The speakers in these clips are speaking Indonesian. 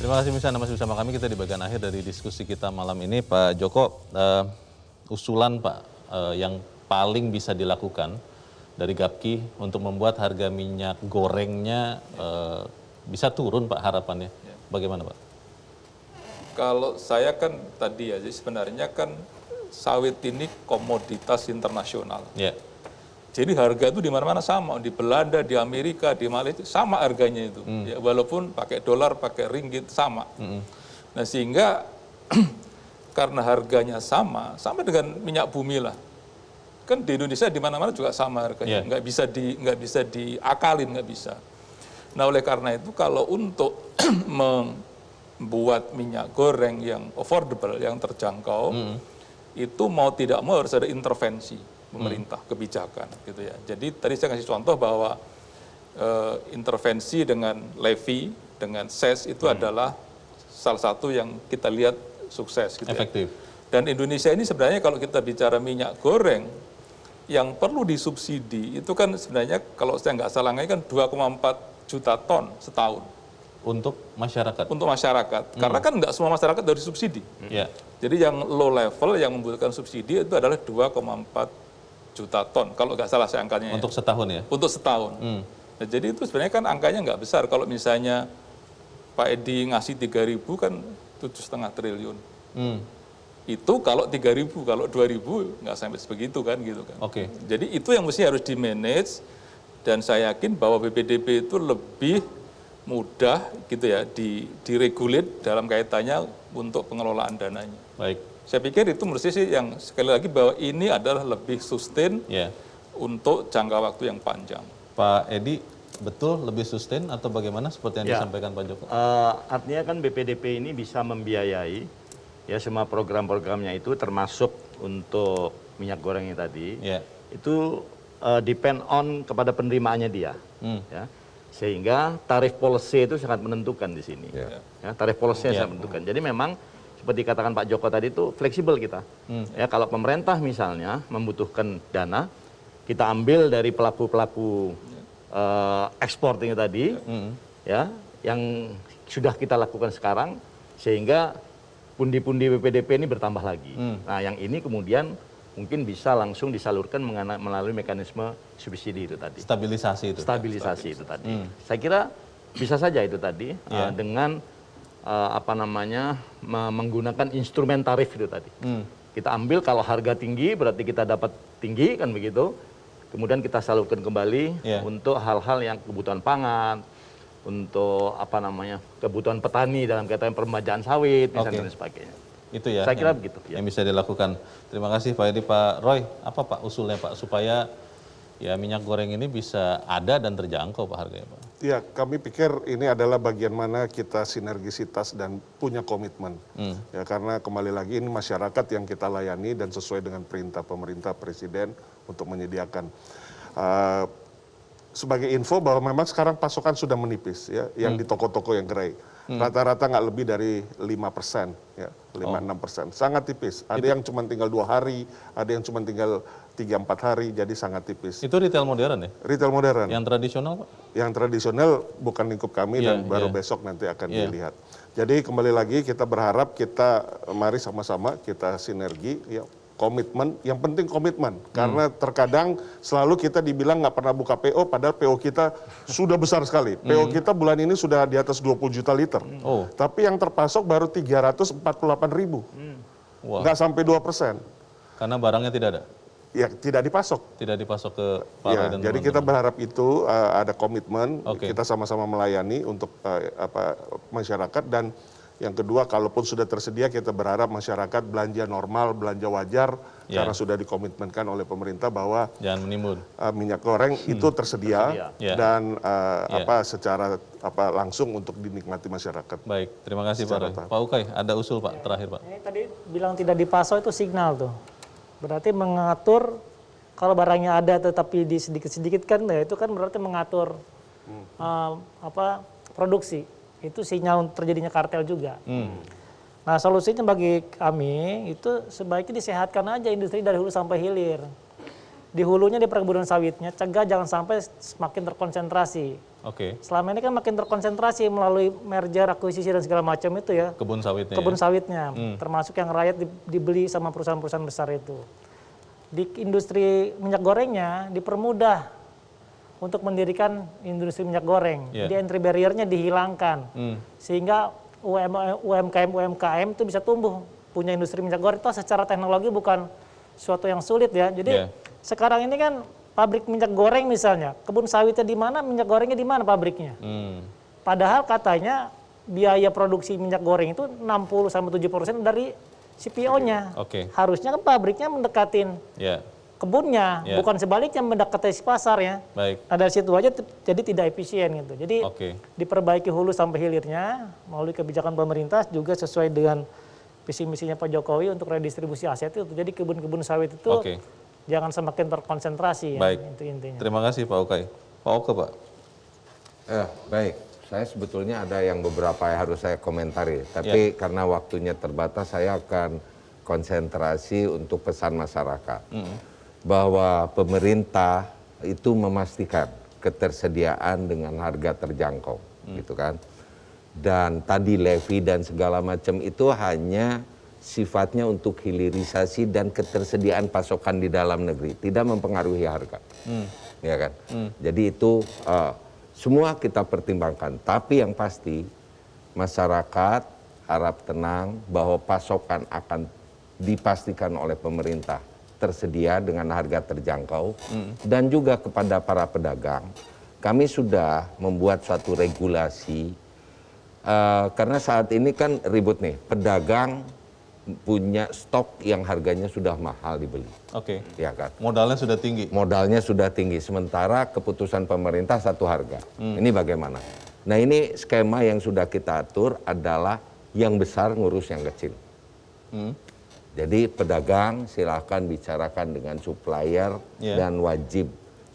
Terima kasih Anda masih bersama kami. Kita di bagian akhir dari diskusi kita malam ini. Pak Joko, usulan Pak yang paling bisa dilakukan dari Gapki untuk membuat harga minyak gorengnya bisa turun Pak harapannya. Bagaimana Pak? Kalau saya kan tadi ya, sebenarnya kan sawit ini komoditas internasional. Ya. Jadi harga itu di mana-mana sama, di Belanda, di Amerika, di Malaysia sama harganya itu. Ya, walaupun pakai dolar, pakai ringgit sama. Nah sehingga karena harganya sama dengan minyak bumi lah. Kan di Indonesia di mana-mana juga sama harganya, nggak bisa diakalin, nggak bisa. Nah oleh karena itu kalau untuk membuat minyak goreng yang affordable, yang terjangkau, itu mau tidak mau harus ada intervensi pemerintah, kebijakan gitu ya. Jadi tadi saya kasih contoh bahwa intervensi dengan levy, dengan ses itu adalah salah satu yang kita lihat sukses gitu. Efektif. Ya. Dan Indonesia ini sebenarnya kalau kita bicara minyak goreng yang perlu disubsidi itu kan sebenarnya kalau saya nggak salah kan 2,4 juta ton setahun. Untuk masyarakat? Untuk masyarakat. Karena kan nggak semua masyarakat dari subsidi. Ya. Jadi yang low level yang membutuhkan subsidi itu adalah 2,4 juta ton. Kalau nggak salah saya angkanya. Untuk setahun ya? Untuk setahun. Nah, jadi itu sebenarnya kan angkanya nggak besar. Kalau misalnya Pak Edi ngasih 3.000 kan 7,5 triliun. Itu kalau 3.000, kalau 2.000 nggak sampai sebegitu kan gitu kan. Oke. Jadi itu yang mesti harus di-manage dan saya yakin bahwa BPDB itu lebih mudah gitu ya diregulit dalam kaitannya untuk pengelolaan dananya. Baik. Saya pikir itu menurut saya sih yang sekali lagi bahwa ini adalah lebih sustain untuk jangka waktu yang panjang. Pak Edi, betul lebih sustain atau bagaimana seperti yang disampaikan Pak Joko? Artinya kan BPDP ini bisa membiayai ya semua program-programnya itu termasuk untuk minyak gorengnya tadi. Itu depend on kepada penerimaannya dia. Ya. Sehingga tarif policy itu sangat menentukan di sini. Ya, tarif policy sangat menentukan. Jadi memang seperti katakan Pak Joko tadi itu fleksibel kita. Ya, kalau pemerintah misalnya membutuhkan dana, kita ambil dari pelaku-pelaku ekspor ini tadi, ya, yang sudah kita lakukan sekarang, sehingga pundi-pundi BPDP ini bertambah lagi. Nah, yang ini kemudian mungkin bisa langsung disalurkan melalui mekanisme subsidi itu tadi. Stabilisasi itu. Stabilisasi itu tadi. Saya kira bisa saja itu tadi dengan menggunakan instrumen tarif itu tadi. Kita ambil kalau harga tinggi berarti kita dapat tinggi kan begitu. Kemudian kita salurkan kembali untuk hal-hal yang kebutuhan pangan, untuk kebutuhan petani dalam kaitan permajaan sawit misalnya dan sebagainya. Itu ya. Saya kira begitu. Yang bisa dilakukan. Terima kasih Pak Edi. Pak Roy, apa Pak usulnya Pak supaya ya minyak goreng ini bisa ada dan terjangkau Pak harganya Pak? Ya, kami pikir ini adalah bagian mana kita sinergisitas dan punya komitmen. Ya, karena kembali lagi ini masyarakat yang kita layani dan sesuai dengan perintah pemerintah Presiden untuk menyediakan. Sebagai info bahwa memang sekarang pasokan sudah menipis ya, yang di toko-toko yang gerai. Rata-rata nggak lebih dari 5%, ya, 5-6%. Sangat tipis. Ada yang cuma tinggal 2 hari, ada yang cuma tinggal 3-4 hari, jadi sangat tipis. Itu retail modern ya? Retail modern. Yang tradisional Pak? Yang tradisional bukan lingkup kami dan baru besok nanti akan dilihat. Jadi kembali lagi kita berharap mari sama-sama kita sinergi, ya, komitmen, yang penting komitmen. Karena terkadang selalu kita dibilang nggak pernah buka PO, padahal PO kita sudah besar sekali. PO kita bulan ini sudah di atas 20 juta liter. Tapi yang terpasok baru 348.000. Nggak sampai 2%. Karena barangnya tidak ada? Ya, tidak dipasok. Tidak dipasok ke Pak dan jadi kita berharap itu ada komitmen, kita sama-sama melayani untuk masyarakat. Dan yang kedua, kalaupun sudah tersedia, kita berharap masyarakat belanja normal, belanja wajar, karena sudah dikomitmenkan oleh pemerintah bahwa jangan menimbun minyak goreng itu tersedia dan secara langsung untuk dinikmati masyarakat. Baik, terima kasih Pak Roy. Pak Ukay, ada usul Pak terakhir Pak. Ini tadi bilang tidak dipasok itu signal tuh. Berarti mengatur kalau barangnya ada tetapi di sedikit-sedikit kan, ya itu kan berarti mengatur produksi. Itu sinyal terjadinya kartel juga. Nah, solusinya bagi kami itu sebaiknya disehatkan aja industri dari hulu sampai hilir. di hulunya di perkebunan sawitnya, cegah jangan sampai semakin terkonsentrasi. Oke. Selama ini kan makin terkonsentrasi melalui merger, akuisisi dan segala macam itu ya. Kebun sawitnya. Kebun ya? sawitnya, termasuk yang rakyat dibeli sama perusahaan-perusahaan besar itu. Di industri minyak gorengnya dipermudah untuk mendirikan industri minyak goreng. Yeah. Jadi entry barrier-nya dihilangkan. Sehingga UMKM itu bisa tumbuh punya industri minyak goreng. Itu secara teknologi bukan suatu yang sulit ya. Jadi sekarang ini kan pabrik minyak goreng misalnya, kebun sawitnya di mana, minyak gorengnya di mana pabriknya. Padahal katanya biaya produksi minyak goreng itu 60-70% dari CPO-nya. Harusnya kan pabriknya mendekatin kebunnya, bukan sebaliknya mendekati pasar ya. Nah dari situ aja jadi tidak efisien gitu. Jadi diperbaiki hulu sampai hilirnya melalui kebijakan pemerintah juga sesuai dengan visi misinya Pak Jokowi untuk redistribusi aset itu. Jadi kebun-kebun sawit itu jangan semakin terkonsentrasi. Baik. Ya, itu intinya. Terima kasih Pak Ukay. Pak Oke Pak. Baik, saya sebetulnya ada yang beberapa yang harus saya komentari. Tapi karena waktunya terbatas, saya akan konsentrasi untuk pesan masyarakat. Bahwa pemerintah itu memastikan ketersediaan dengan harga terjangkau. Gitu kan. Dan tadi levy dan segala macam itu hanya sifatnya untuk hilirisasi dan ketersediaan pasokan di dalam negeri, tidak mempengaruhi harga, ya kan? Jadi itu semua kita pertimbangkan. Tapi yang pasti masyarakat harap tenang bahwa pasokan akan dipastikan oleh pemerintah tersedia dengan harga terjangkau, dan juga kepada para pedagang, kami sudah membuat suatu regulasi karena saat ini kan ribut nih, pedagang punya stok yang harganya sudah mahal dibeli. Ya kan? Modalnya sudah tinggi. Modalnya sudah tinggi, sementara keputusan pemerintah satu harga. Ini bagaimana? Nah ini skema yang sudah kita atur adalah yang besar ngurus yang kecil. Jadi pedagang silahkan bicarakan dengan supplier dan wajib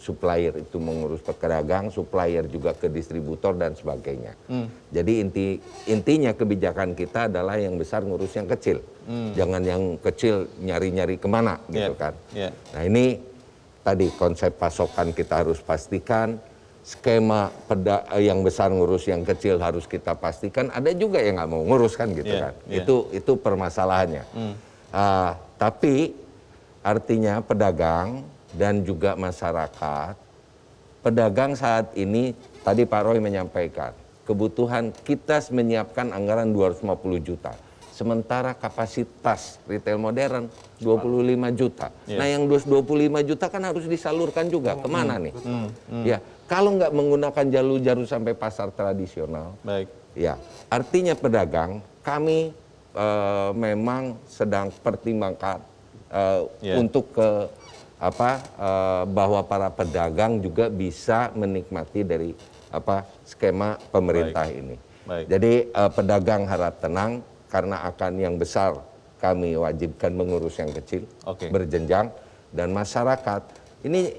supplier itu mengurus pedagang, supplier juga ke distributor dan sebagainya. Jadi intinya kebijakan kita adalah yang besar ngurus yang kecil. Jangan yang kecil nyari-nyari kemana gitu kan. Nah ini tadi konsep pasokan kita harus pastikan, skema yang besar ngurus yang kecil harus kita pastikan. Ada juga yang nggak mau ngurus kan gitu kan. Itu permasalahannya. Tapi artinya pedagang dan juga masyarakat, pedagang saat ini, tadi Pak Roy menyampaikan, kebutuhan kita menyiapkan anggaran 250 juta. Sementara kapasitas retail modern 25 juta. Nah yang 25 juta kan harus disalurkan juga, kemana nih? Ya, kalau nggak menggunakan jalur-jalur sampai pasar tradisional, ya artinya pedagang, kami memang sedang pertimbangkan untuk bahwa para pedagang juga bisa menikmati dari skema pemerintah ini. Jadi pedagang harap tenang karena akan yang besar kami wajibkan mengurus yang kecil berjenjang, dan masyarakat ini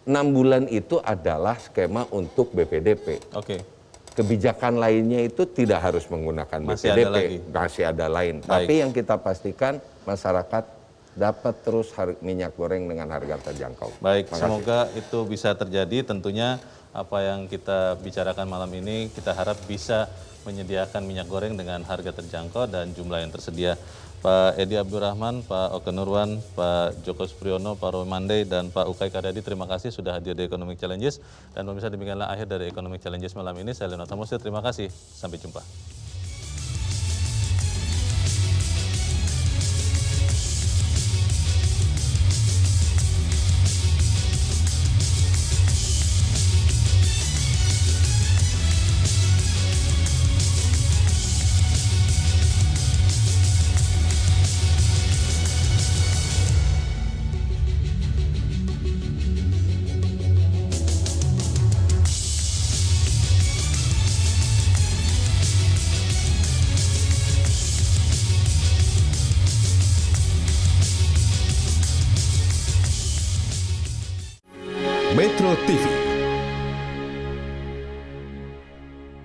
6 bulan itu adalah skema untuk BPDP. Kebijakan lainnya itu tidak harus menggunakan BPDP, masih ada lain. Tapi yang kita pastikan masyarakat dapat terus minyak goreng dengan harga terjangkau. Baik, semoga itu bisa terjadi. Tentunya apa yang kita bicarakan malam ini kita harap bisa menyediakan minyak goreng dengan harga terjangkau dan jumlah yang tersedia. Pak Edi Abdurrahman, Pak Oke Nurwan, Pak Joko Supriyono, Pak Roy Mandey, dan Pak Ukay Karyadi, terima kasih sudah hadir di Economic Challenges. Dan pemirsa, demikianlah akhir dari Economic Challenges malam ini. Saya Leonard Samusi, terima kasih. Sampai jumpa. Metro TV,